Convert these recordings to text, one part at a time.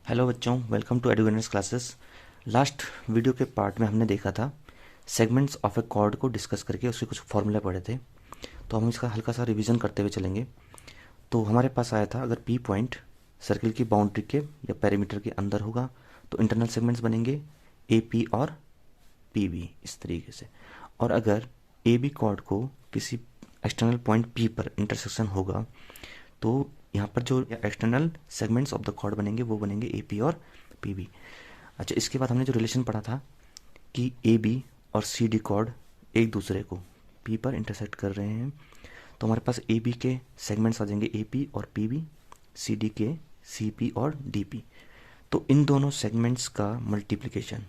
Hello बच्चों, welcome to Educaners classes. Last video के part में हमने देखा था सेगमेंट्स ऑफ ए कॉर्ड को डिस्कस करके उसके कुछ फॉर्मूले पढ़े थे। तो हम इसका हल्का सा रिवीजन करते हुए चलेंगे। तो हमारे पास आया था, अगर पी पॉइंट सर्किल की बाउंड्री के या पेरीमीटर के अंदर होगा तो इंटरनल सेगमेंट्स बनेंगे ए पी और पी बी, इस तरीके से। और अगर ए बी कॉर्ड को किसी एक्सटर्नल पॉइंट पी पर इंटरसेक्शन होगा तो यहाँ पर जो external segments of the chord बनेंगे वो बनेंगे ए पी और पी बी। अच्छा, इसके बाद हमने जो रिलेशन पढ़ा था कि ए बी और सी डी कॉर्ड एक दूसरे को पी पर इंटरसेक्ट कर रहे हैं, तो हमारे पास ए बी के सेगमेंट्स आ जाएंगे ए पी और पी बी, सी डी के सी पी और डी पी। तो इन दोनों सेगमेंट्स का मल्टीप्लिकेशन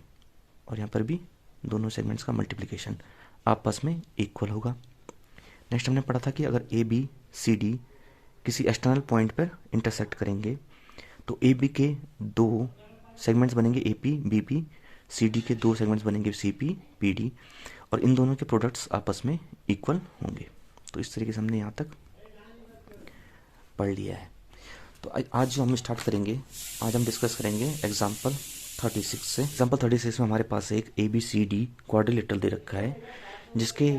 और यहाँ पर भी दोनों सेगमेंट्स का मल्टीप्लिकेशन आपस में इक्वल होगा। नेक्स्ट हमने पढ़ा था कि अगर ए बी सी डी किसी एक्सटर्नल पॉइंट पर इंटरसेक्ट करेंगे तो ए बी के दो सेगमेंट्स बनेंगे A P B P, C D के दो सेगमेंट्स बनेंगे सी पी पी डी, और इन दोनों के प्रोडक्ट्स आपस में इक्वल होंगे। तो इस तरीके से हमने यहाँ तक पढ़ लिया है। तो आज जो हम स्टार्ट करेंगे, आज हम डिस्कस करेंगे एग्जाम्पल 36 से। एग्जाम्पल 36 में हमारे पास एक A B C D quadrilateral दे रखा है जिसके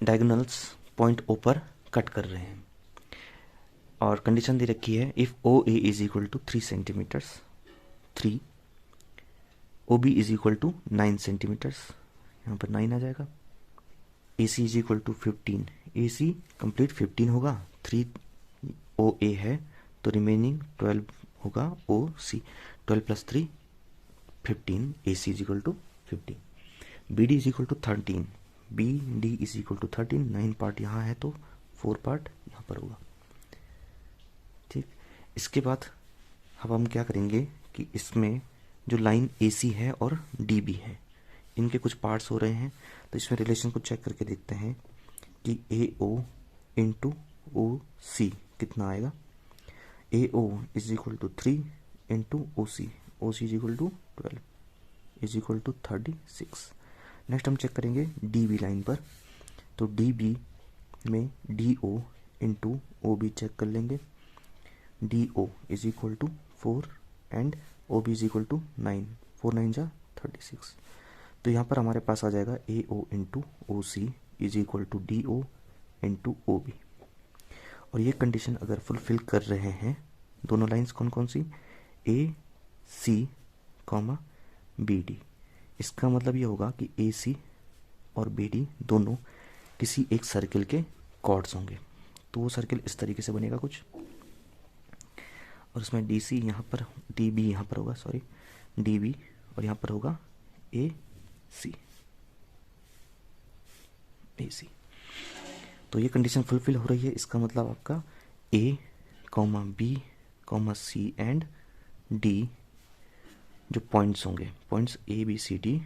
डायगोनल्स पॉइंट ओ पर कट कर रहे हैं, और कंडीशन दे रखी है if O A is equal to 3 centimetres 3, O B is equal to 9 centimetres, यहाँ पर 9 आ जाएगा, A C is equal to 15, A C complete 15 होगा, 3 ओ ए है तो रिमेनिंग 12 होगा O C, 12 plus 3 15, A C is equal to 15, B D is equal to 13, B D is equal to 13, 9 part यहाँ है तो 4 पार्ट यहाँ पर होगा। ठीक, इसके बाद अब हम क्या करेंगे कि इसमें जो लाइन ए सी है और डी बी है इनके कुछ पार्ट्स हो रहे हैं, तो इसमें रिलेशन को चेक करके देखते हैं कि ए ओ इंटू ओ सी कितना आएगा। A O is equal to 3 into O C is equal to 12 is equal to 36। Next हम चेक करेंगे डी बी लाइन पर, तो डी बी में D O into O B check कर लेंगे, D O is equal to 4 and O B is equal to 9, 4 9 जा 36। तो यहाँ पर हमारे पास आ जाएगा A O into O C is equal to D O into O B. और ये कंडीशन अगर फुलफिल कर रहे हैं दोनों लाइंस कौन कौन सी, ए सी कॉमा बी डी, इसका मतलब ये होगा कि ए सी और बी डी दोनों किसी एक सर्किल के कॉर्ड्स होंगे। तो वो सर्किल इस तरीके से बनेगा कुछ, और उसमें डी सी यहाँ पर, डी बी यहाँ पर होगा, सॉरी डी बी, और यहाँ पर होगा ए सी, ए सी। तो ये कंडीशन फुलफिल हो रही है, इसका मतलब आपका A comma B comma C and D जो पॉइंट्स होंगे, points A B C D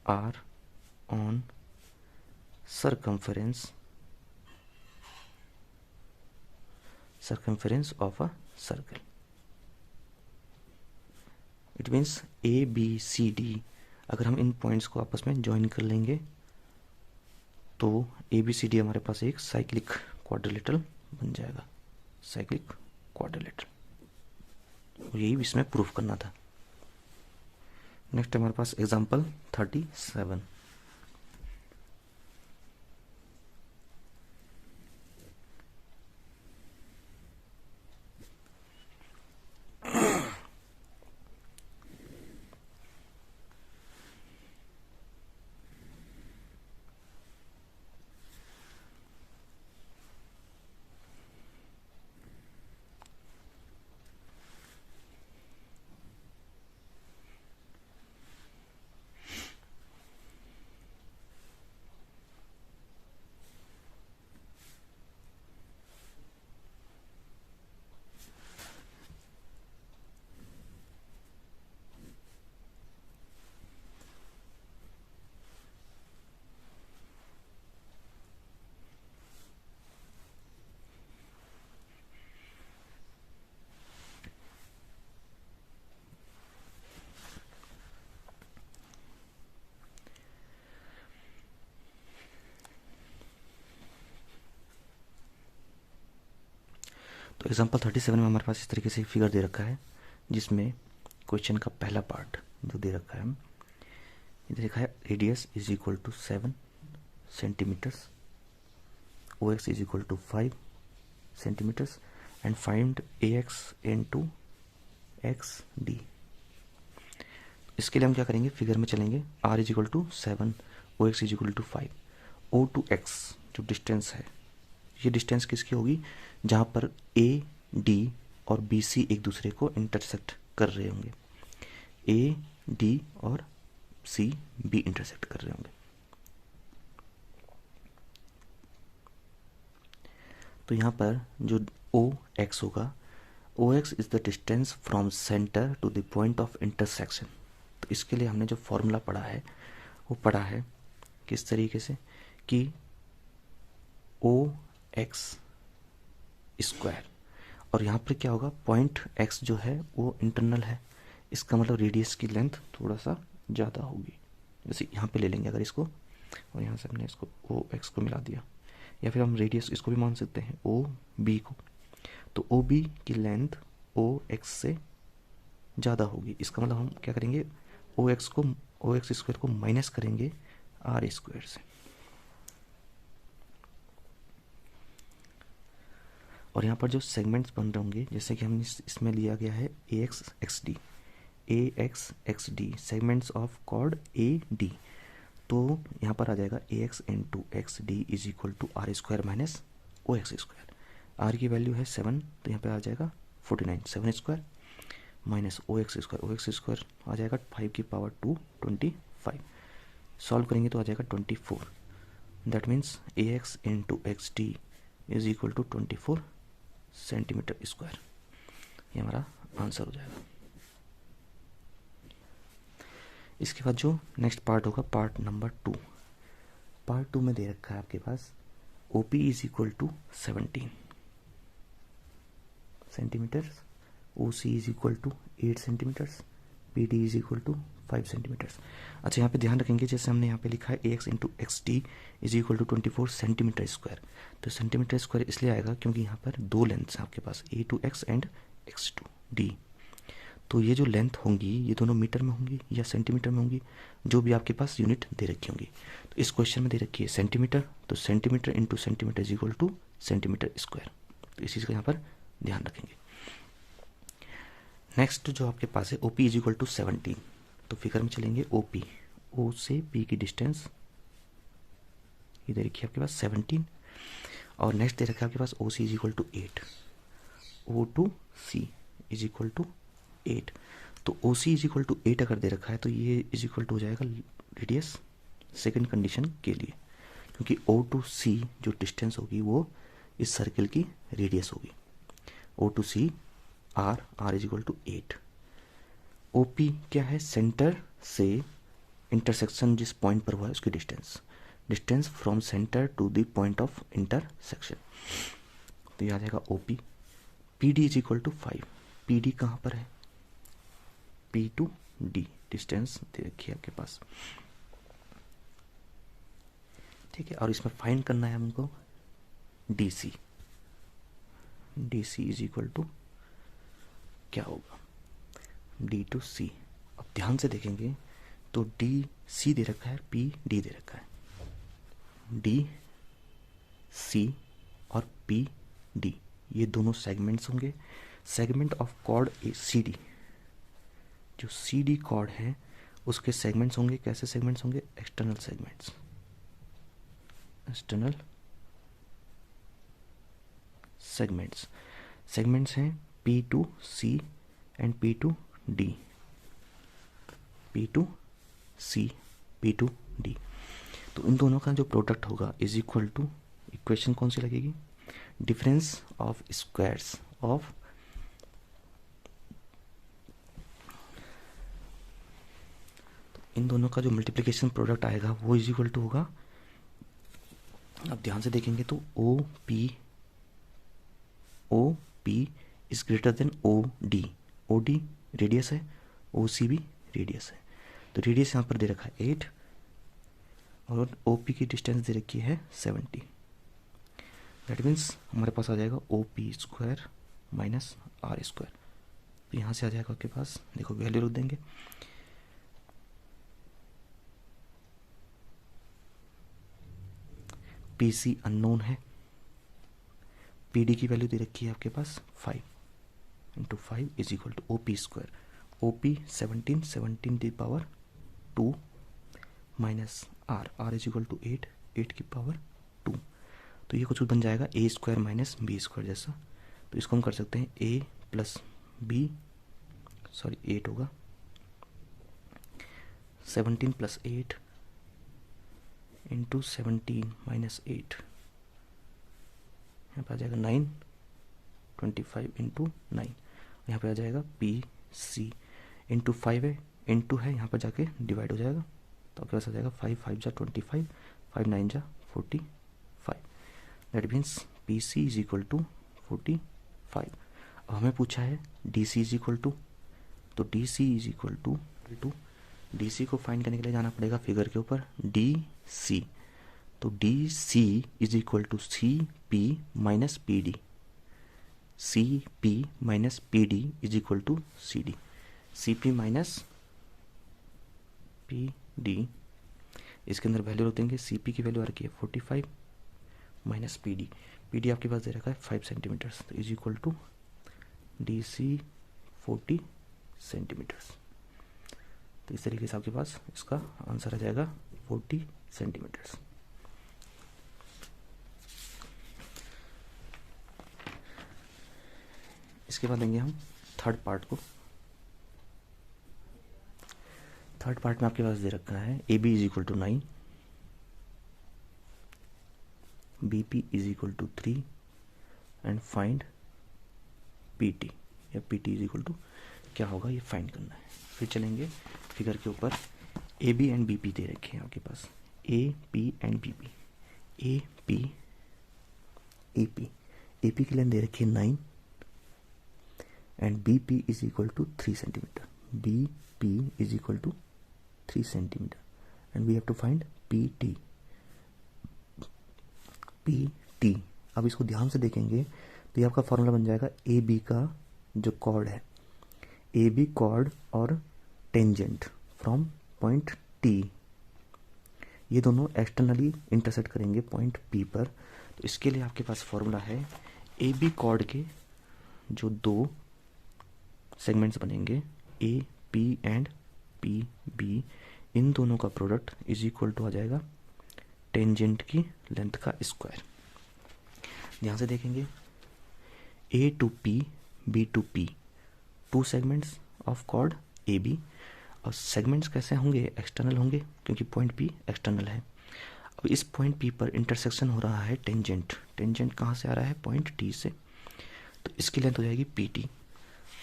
are on circumference of a circle. It means A B C D, अगर हम इन पॉइंट्स को आपस में ज्वाइन कर लेंगे तो ए बी सी डी हमारे पास एक साइक्लिक क्वाड्रिलेटरल बन जाएगा, साइक्लिक क्वाड्रिलेटरल। और यही इसमें प्रूफ करना था। नेक्स्ट हमारे पास एग्जांपल 37। तो एग्जांपल 37 में हमारे पास इस तरीके से फिगर दे रखा है, जिसमें क्वेश्चन का पहला पार्ट जो दे रखा है, इधर लिखा है radius is equal to 7 centimetres, O X is equal to 5 centimetres and find A X into X D. इसके लिए हम क्या करेंगे, फिगर में चलेंगे, r is equal to 7, O X is equal to 5, O to X जो distance है, ये डिस्टेंस किसकी होगी, जहाँ पर ए डी और बी सी एक दूसरे को इंटरसेक्ट कर रहे होंगे, ए डी और सी बी इंटरसेक्ट कर रहे होंगे। तो यहाँ पर जो ओ एक्स होगा, O X is the distance from centre to the point of intersection. तो इसके लिए हमने जो फॉर्मूला पढ़ा है वो पढ़ा है किस तरीके से कि ओ एक्स स्क्वायर, और यहाँ पर क्या होगा, पॉइंट एक्स जो है वो इंटरनल है, इसका मतलब रेडियस की लेंथ थोड़ा सा ज़्यादा होगी। जैसे यहाँ पे ले लेंगे अगर इसको, और यहाँ से हमने इसको ओ एक्स को मिला दिया, या फिर हम रेडियस इसको भी मान सकते हैं ओ बी को, तो ओ बी की लेंथ ओ एक्स से ज़्यादा होगी। इसका मतलब हम क्या करेंगे, ओ एक्स स्क्वायर को माइनस करेंगे आर स्क्वायर से, और यहाँ पर जो सेगमेंट्स बन रहे होंगे, जैसे कि हमने इसमें लिया गया है A X X D, A X X D segments of chord A D, तो यहाँ पर आ जाएगा A X into X D is equal to R square minus O X square. R की वैल्यू है 7, तो यहाँ पे आ जाएगा 49, 7 square minus O X square आ जाएगा 5 की पावर 2 25, सॉल्व करेंगे तो आ जाएगा 24। That means A X into X D is equal to 24 centimeter square. ये हमारा आंसर हो जाएगा। इसके बाद जो नेक्स्ट पार्ट होगा, पार्ट नंबर 2, पार्ट 2 में दे रखा है आपके पास O P is equal to 17 centimeters, O C is equal to 8 centimeters, P D is equal to 5 centimeters. अच्छा, यहाँ पे ध्यान रखेंगे, जैसे हमने यहाँ पे लिखा है A X into X D is equal to 24 centimeter square, तो सेंटीमीटर स्क्वायर इसलिए आएगा क्योंकि यहाँ पर दो लेंथ्स हैं आपके पास, A to X and X to D. तो ये जो लेंथ होंगी ये दोनों मीटर में होंगी या सेंटीमीटर में होंगी, जो भी आपके पास यूनिट दे रखी होंगी। तो इस क्वेश्चन में दे रखी है सेंटीमीटर, तो centimetre into centimetre is equal two centimetre square, तो इस चीज़ का यहाँ पर ध्यान रखेंगे। नेक्स्ट जो आपके पास है O P is equal to 17, तो फिगर में चलेंगे, ओ पी, ओ से पी की डिस्टेंस इधर देखिए आपके पास 17, और नेक्स्ट दे रखा है आपके पास O C is equal to 8, O to C is equal to 8, तो O C is equal to 8 अगर दे रखा है तो ये इज इक्वल टू हो जाएगा रेडियस सेकंड कंडीशन के लिए, क्योंकि ओ टू सी जो डिस्टेंस होगी वो इस सर्किल की रेडियस होगी। O to C R is equal to 8। O P क्या है, सेंटर से इंटरसेक्शन जिस पॉइंट पर हुआ है उसकी distance from centre to the point of intersection, तो ये आ जाएगा O P. P D is equal to 5, P D कहाँ पर है, पी टू डी डिस्टेंस दे रखी है आपके पास, ठीक है, और इसमें फाइंड करना है हमको D C, D C is equal to क्या होगा, डी टू सी। अब ध्यान से देखेंगे तो डी सी दे रखा है, पी डी दे रखा है, डी सी और पी डी ये दोनों सेगमेंट्स होंगे, segment of chord A C D, जो सी डी कॉर्ड है उसके सेगमेंट्स होंगे, कैसे सेगमेंट्स होंगे, एक्सटर्नल सेगमेंट्स, एक्सटर्नल सेगमेंट्स हैं P to C and P to D, P to C P to D, तो इन दोनों का जो प्रोडक्ट होगा इज इक्वल टू, इक्वेशन कौन सी लगेगी, डिफरेंस ऑफ स्क्वायर्स ऑफ, तो इन दोनों का जो मल्टीप्लिकेशन प्रोडक्ट आएगा वो इज इक्वल टू होगा, अब ध्यान से देखेंगे तो O P is greater than O D radius है, ओ सी भी रेडियस है, तो रेडियस यहाँ पर दे रखा है 8 और ओ पी की डिस्टेंस दे रखी है 70, दैट मीन्स हमारे पास आ जाएगा O P square minus R square. तो यहाँ से आ जाएगा आपके पास, देखो वैल्यू रख देंगे, पी सी अननोन है, पी डी की वैल्यू दे रखी है आपके पास 5 into 5 is equal to O P square, O P 17, 17 की power 2 minus R, R is equal to 8, 8 की पावर 2। तो ये कुछ बन जाएगा ए स्क्वायर माइनस बी स्क्वायर जैसा। तो इसको हम कर सकते हैं ए प्लस बी, सॉरी 8 होगा, 17 प्लस 8 इंटू 17 माइनस 8, यहाँ पे आ जाएगा 9, 25 इंटू 9, यहाँ पे आ जाएगा पी सी इंटू 5 है, इंटू है यहाँ पर जाके डिवाइड हो जाएगा, तो आपके पास आ जाएगा 5 5 जा 25, 5 9 जा 45, that means P C is equal to 45। अब हमें पूछा है D C is equal to, तो D C is equal to D C को फाइंड करने के लिए जाना पड़ेगा फिगर के ऊपर, डी सी, तो D C is equal to C P minus P D, C P minus P D is equal to C D, C P minus P D, इसके अंदर वैल्यू रख देंगे, सी पी की value आ रखी है 45 minus P D आपके पास दे रखा है 5 सेंटीमीटर्स, तो is equal to D C 40 centimetres. तो इस तरीके से आपके पास इसका आंसर आ जाएगा 40 सेंटीमीटर्स। इसके बाद लेंगे हम थर्ड पार्ट को। थर्ड पार्ट में आपके पास दे रखा है A B is equal to 9, B P is equal to 3 and find P T, या P T is equal to क्या होगा ये फाइंड करना है। फिर चलेंगे फिगर के ऊपर, A B and B P दे रखे हैं आपके पास, A P and B P, A P A P की लेंथ दे रखी है 9 and B P is equal to 3 centimeter, B P is equal to 3 centimeter and we have to find P T, P T. अब इसको ध्यान से देखेंगे तो ये आपका फॉर्मूला बन जाएगा ए बी का जो कॉर्ड है, ए बी कॉर्ड और टेंजेंट फ्रॉम पॉइंट टी, ये दोनों एक्सटर्नली इंटरसेक्ट करेंगे पॉइंट पी पर। तो इसके लिए आपके पास फॉर्मूला है ए बी कॉर्ड के जो दो सेगमेंट्स बनेंगे A P and P B, इन दोनों का प्रोडक्ट इज इक्वल टू आ जाएगा टेंजेंट की लेंथ का स्क्वायर। ध्यान से देखेंगे, A to P, B to P, two segments of chord A B, और सेगमेंट्स कैसे होंगे, एक्सटर्नल होंगे क्योंकि पॉइंट पी एक्सटर्नल है। अब इस पॉइंट पी पर इंटरसेक्शन हो रहा है टेंजेंट, टेंजेंट कहाँ से आ रहा है, पॉइंट टी से, तो इसकी लेंथ हो जाएगी पी टी।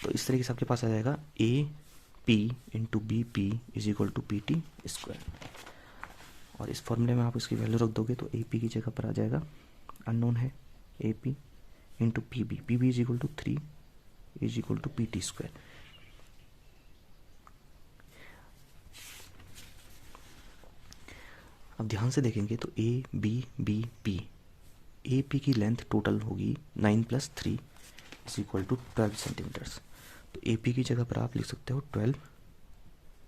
तो इस तरीके से आपके पास आ जाएगा A P into B P is equal to P T square, और इस फॉर्मूले में आप इसकी वैल्यू रख दोगे तो ए पी की जगह पर आ जाएगा, अननोन है, A P into P B is equal to 3 is equal to P T square. अब ध्यान से देखेंगे तो A B B P, A P की लेंथ टोटल होगी 9 plus 3 is equal to 12 centimetres. तो ए पी की जगह पर आप लिख सकते हो 12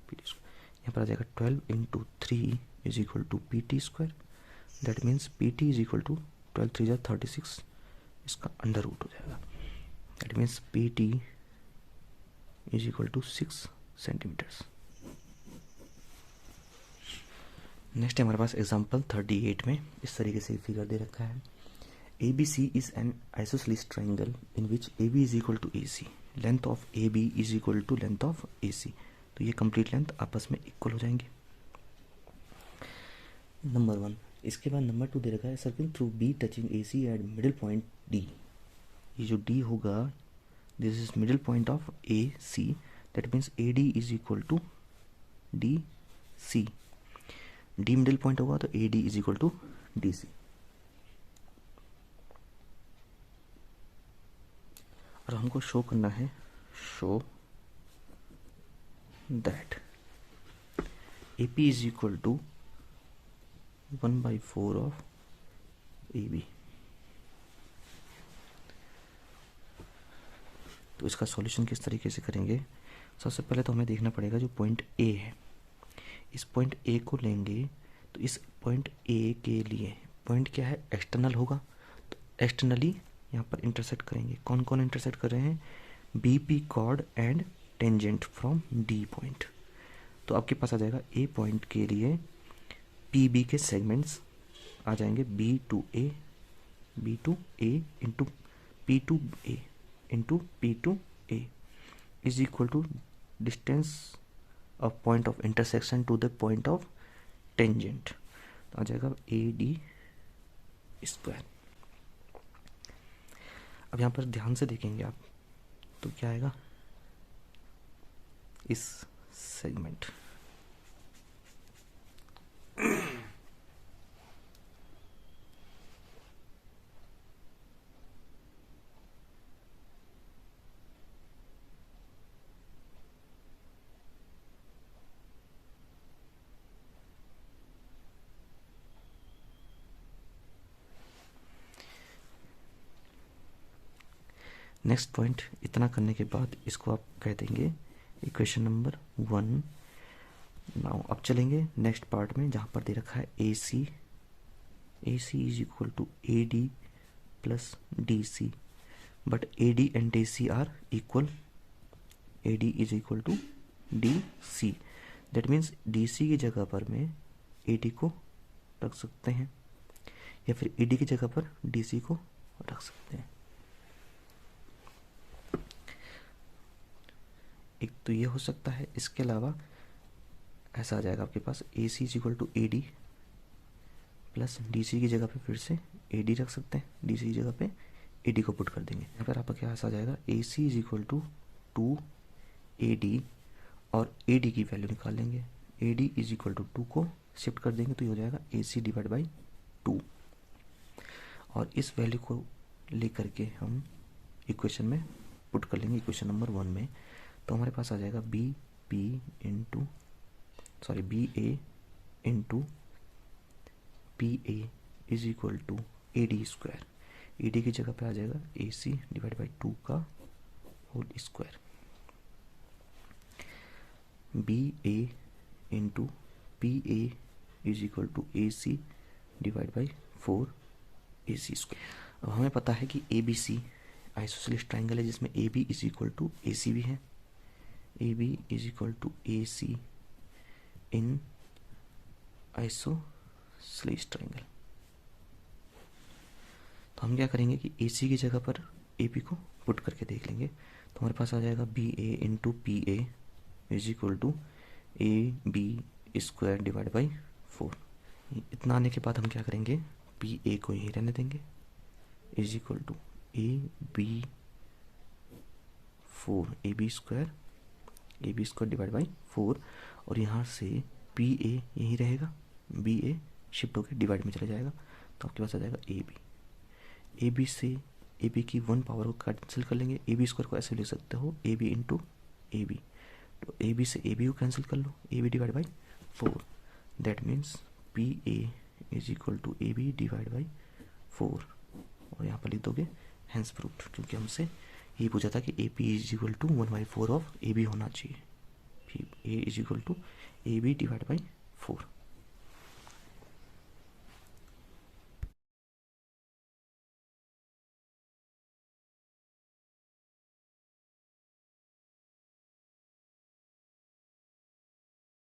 पी टी स्क्वायर, यहाँ पर आ जाएगा 12 into 3 is equal to P T square, that means P T is equal to 12 3 जा 36, इसका अंडर रूट हो जाएगा, that means P T is equal to 6 centimetres. Next है हमारे पास एग्जाम्पल 38 में इस तरीके से फिगर दे रखा है, A B C is an isosceles triangle in which A B is equal to A C, length of A B is equal to length of A C, तो ये कंप्लीट लेंथ आपस में इक्वल हो जाएंगे, number 1। इसके बाद number 2 दे रखा है, circle through B touching A C at middle point D, ये जो डी होगा this is middle point of A C, that means A D is equal to D C, D middle point होगा तो A D is equal to D C. और हमको show करना है, show that A P is equal to 1/4 of A B. तो इसका solution किस तरीके से करेंगे, सबसे पहले तो हमें देखना पड़ेगा जो पॉइंट ए है, इस पॉइंट ए को लेंगे तो इस पॉइंट ए के लिए पॉइंट क्या है, एक्सटर्नल होगा, तो एक्सटर्नली यहाँ पर इंटरसेक्ट करेंगे। कौन कौन इंटरसेक्ट कर रहे हैं, B P chord and tangent from D point. तो आपके पास आ जाएगा ए पॉइंट के लिए पी बी के सेगमेंट्स आ जाएंगे B to A into P to A into P to A is equal to distance of point of intersection to the point of tangent, तो आ जाएगा ए डी स्क्वायर। अब यहाँ पर ध्यान से देखेंगे आप तो क्या आएगा, इस सेगमेंट नेक्स्ट पॉइंट इतना करने के बाद इसको आप कह देंगे इक्वेशन नंबर 1। नाउ अब चलेंगे नेक्स्ट पार्ट में जहाँ पर दे रखा है A C is equal to A D plus D C, but A D and D C are equal, A D is equal to D C, that means D C की जगह पर मैं ए डी को रख सकते हैं या फिर ए डी की जगह पर डी सी को रख सकते हैं। एक तो ये हो सकता है, इसके अलावा ऐसा आ जाएगा आपके पास A C is equal to A D plus D C की जगह पे फिर से ए डी रख सकते हैं, डी सी की जगह पे ए डी को पुट कर देंगे। यहाँ पर आपका क्या ऐसा आ जाएगा, A C is equal to 2 A D और ए डी की वैल्यू निकाल लेंगे, A D is equal to 2 को शिफ्ट कर देंगे तो ये हो जाएगा ए सी डिवाइड बाई 2, और इस वैल्यू को लेकर के हम इक्वेशन में पुट कर लेंगे, इक्वेशन नंबर 1 में। तो हमारे पास आ जाएगा B A into P A is equal to A D square, A D की जगह पे आ जाएगा ए सी डिवाइड बाई 2 का whole square, B A into P A is equal to A C divide by 4 A C square. अब हमें पता है कि A B C isosceles triangle है जिसमें A B is equal to A C भी है, A B is equal to A C in isosceles triangle. तो हम क्या करेंगे कि ए सी की जगह पर ए बी को पुट करके देख लेंगे, तो हमारे पास आ जाएगा B A into P A is equal to A B square divide by 4। इतना आने के बाद हम क्या करेंगे, पी ए को यहीं रहने देंगे is equal to A B 4 A B square divide by 4, और यहाँ से पी ए यहीं रहेगा, बी ए शिफ्ट होकर डिवाइड में चला जाएगा, तो आपके पास आ जाएगा ए बी से ए बी की 1 पावर को कैंसिल कर लेंगे, ए बी स्क्वायर को ऐसे लिख सकते हो A B into A B, तो ए बी से ए बी को कैंसिल कर लो, A B divide by 4, that means P A is equal to A B divide by 4, और यहाँ पर लिख दोगे हैंस प्रूव्ड, क्योंकि हमसे ये पूछा था कि A P is equal to 1/4 of A B होना चाहिए, A is equal to A B divide by 4।